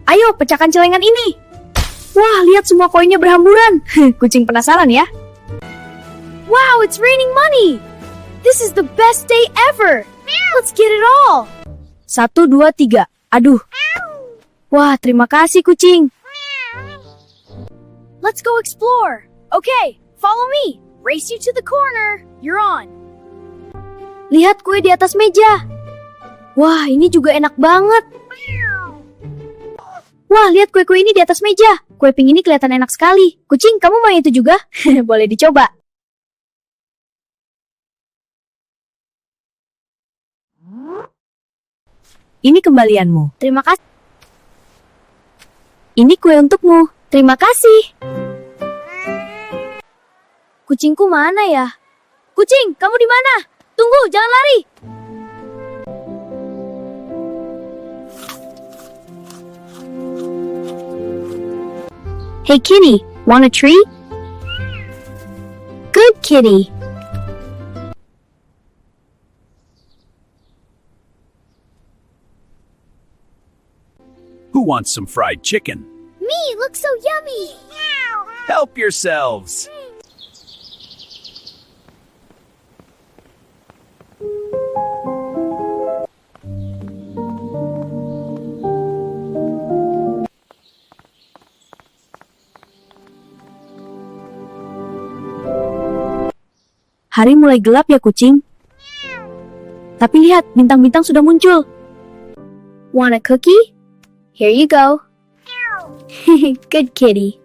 Ayo, pecahkan celengan ini. Wah, lihat semua koinnya berhamburan. Kucing penasaran ya? Wow, it's raining money. This is the best day ever. Let's get it all. 1, 2, 3. Aduh. Wah, terima kasih kucing. Let's go explore. Okay, follow me. Race you to the corner. You're on. Lihat kue di atas meja. Wah, ini juga enak banget. Wah, lihat kue-kue ini di atas meja. Kue pink ini kelihatan enak sekali. Kucing, kamu mau itu juga? Boleh dicoba. Ini kembalianmu. Terima kasih. Ini kue untukmu. Terima kasih. Kucingku mana ya? Kucing, kamu di mana? Tunggu, jangan lari. Hey kitty, want a treat? Good kitty. Who wants some fried chicken? Me, looks so yummy. Help yourselves. Hari mulai gelap ya kucing. Tapi lihat, bintang-bintang sudah muncul. Want a cookie? Here you go. Good kitty.